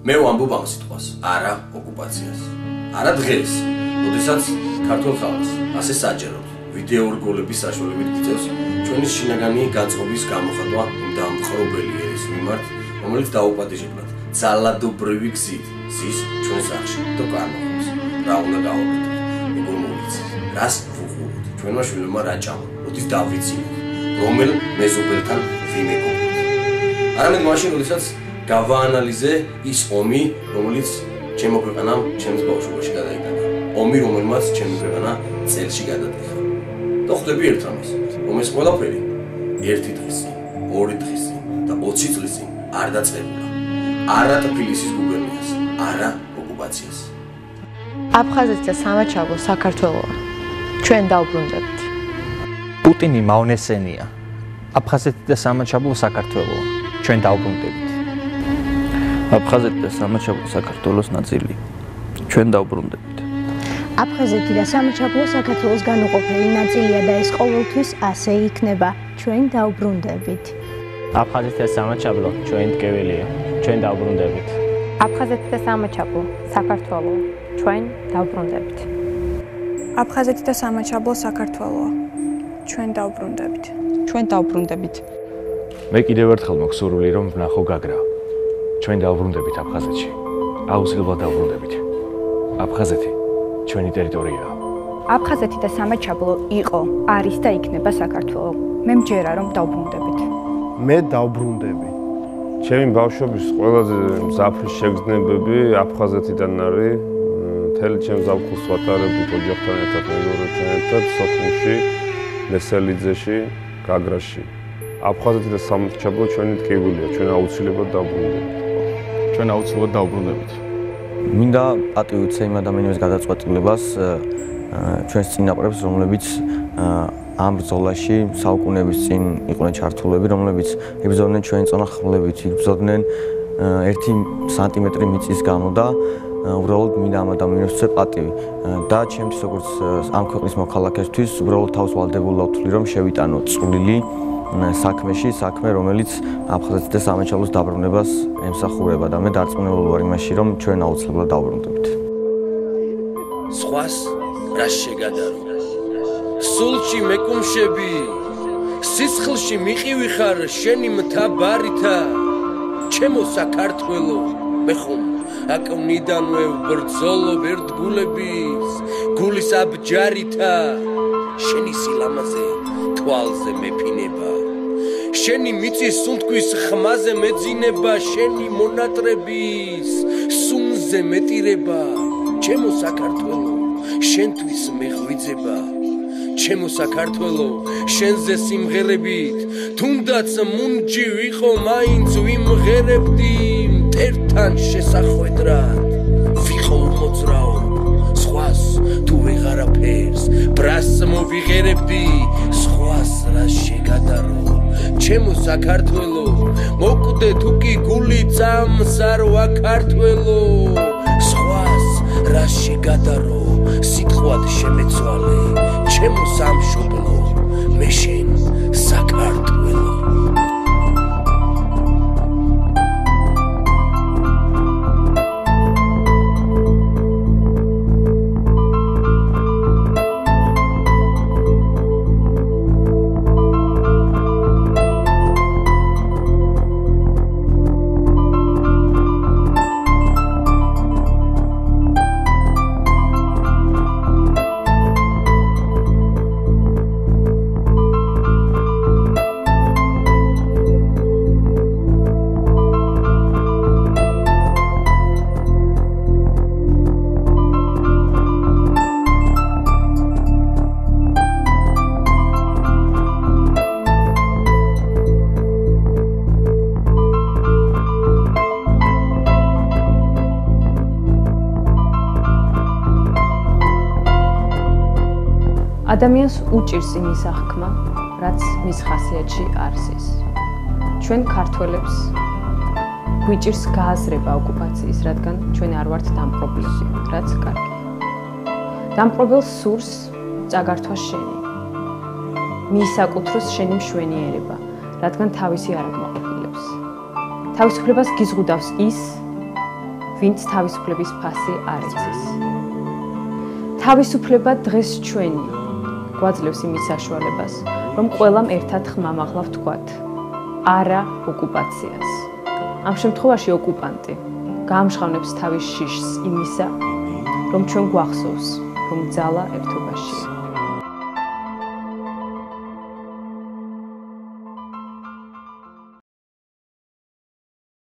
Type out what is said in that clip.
მე ვამბობ ამ სიტყვას, არა ოკუპაციას. არა დღეს, როდესაც ქართულ ხალხს ასე საჯაროდ ვიდეო რგოლების საშუალებით გიწევს ჩვენი შინაგანი განწყობის გამოხატვა იმ დამხრობელი ერის მიმართ, რომელიც დაუპატიჟებლად ძალადობრივი გზით ზის ჩვენ სახში და განაყოფს. რა უნდა გავაკეთოთ? როგორ მოვიცით? რას ვუყუროთ? ჩვენმა შვილებმა რა ჭამოთ? როდის დავიცინოთ? რომელ მეზობელთან ვიმეგობროთ? არამედ მაშინ, როდესაც გავაანალიზე ის ომი, რომელიც ჩემო ქვეყანამ ჩემს ბავშვობაში გადაიტანა. ომი, რომელმაც ჩემი ქვეყანა წელში გადადიხა. და ხვდები ერთ რამეს, რომ ეს ყველაფერი ერთი დღის წინ, ორი დღის წინ და 20 წლის წინ არ დაწყებულა. არა ტფილისის გუბერნიას, არა ოკუპაციას. აფხაზეთი და სამაჩაბლო საქართველოა. ჩვენ დავბრუნდებით. პუტინი მავნესენია. აფხაზეთი და სამაჩაბლო საქართველოა. ჩვენ დავბრუნდებით. აფხაზეთი და სამაჩაბლო საქართველოს ნაწილი. ჩვენ დავბრუნდებით. აფხაზეთი და სამაჩაბლო საქართველოს განუყოფელი ნაწილია და ეს ყოველთვის ასე იქნება. ჩვენ დავბრუნდებით. აფხაზეთი და სამაჩაბლო ჩვენ ტკეველია. ჩვენ დავბრუნდებით. აფხაზეთი და სამაჩაბლო საქართველოა. ჩვენ დავბრუნდებით. აფხაზეთი და სამაჩაბლო საქართველოა. ჩვენ დავბრუნდებით. ჩვენ დავბრუნდებით. მე კიდევ ერთხელ მოგსურვილი რომ ვნახო გაგრა. ჩვენ დავბრუნდებით აფხაზეთში. აუცილებლად დავბრუნდებით. აფხაზეთი ჩვენი ტერიტორიაა. აფხაზეთი და სამაჩაბლო იყო, არის და იქნება საქართველო. მე მჯერა რომ დავბრუნდებით. მე დავბრუნდები. ჩემი ბავშვობის ყველაზე მზაფრი შეგრძნებები აფხაზეთიდან არის. მთელი ჩემ ზაფხულს ვატარებდი ოჯახთან ერთად, მეგობრებთან ერთად, სოფლში, ლესელიძეში, გაგრაში. აფხაზეთი და სამაჩაბლო ჩვენი ტკივილია, ჩვენ აუცილებლად დავბრუნდებით. ჩვენ აუცილებლად დავბრუნდებით. მინდა პატივი უცე იმ ადამიანების გადაწყვეტილებას ჩვენს წინაპრებს, რომლებიც ამ ბრძოლაში საუკუნეების წინ იყვნენ ჩართულები, რომლებიც იბრძოდნენ ჩვენი წონა ხმლებით, იბრძოდნენ 1 სანტიმეტრი მიწის გამო და უბრალოდ მინდა ამ ადამიანებს უცე პატივი და ჩემთვის როგორც ამ ქვეყნის მოქალაქესთვის უბრალოდ თავს ვალდებულა ვთვლი რომ შევიტანო წვლილი საქმე რომელიც აფხაზეთის და სამაჩაბლოს დაბრუნებას ემსახურება და მე დარწმუნებული ვარ იმაში რომ ჩვენ აუცილებლად დავბრუნდებით. სხვას რა შეგადარო? სულში მეკუმშები, სისხლში მიყივი ხარ შენი მთაბარითა, ჩემო საქართველო, მე ხომ აკვნიდანვე ვბრძოლობ ერთგულების, გულის აბჯარითა, შენი სილამაზე თვალზე მეფინება, შენი მიწის სუნთქვის ხმაზე მეძინება, შენი მონატრების სუნზე მეტირება, ჩემო საქართველო, შენთვის მეღვიძება, ჩემო საქართველო, შენზე სიმღერებით, თუნდაც მუნჯი ვიყო, მაინც ვიმღერებდი, მტერთან შესახვედრად, ვიყო უმოძრაო, სხვას თუ ვეღარაფერს, ბრას მოვიღერებდი, სხვას რა შეგადარო, ჩემო საქართველო, მოკვდე თუ კი გული წამსარვა ქართველო, სხვას რა შეგადარო, სიტყვად შემეცვალე, ჩემო სამშობლო, მე შენ საქართველო. ადამიანს უჭირს იმის აღქმა, რაც მის ხასიათში არის ის. ჩვენ ქართველებს გვიჭირს გააზრება ოკუპაციის, რადგან ჩვენ არ ვართ დამპყრობლები, რაც კარგია. დამპყრობელს სურს წაგართვა შენი. მიისაკუთროს შენი მშვენიერება, რადგან თავისი არ აკმაყოფილებს. თავისუფლებას გიზღუდავს ის, ვინც თავისუფლების ფასი არ იცის. თავისუფლება დღეს ჩვენი გვაძლევს იმის საშუალებას, რომ ყველამ ერთად ხმამაღლა ვთქვათ არა ოკუპაციას. ამ შემთხვევაში ოკუპანტი გაამშღავნებს თავის შიშს იმისა, რომ ჩვენ გვახსოვს, რომ ძალა ერთობაშია.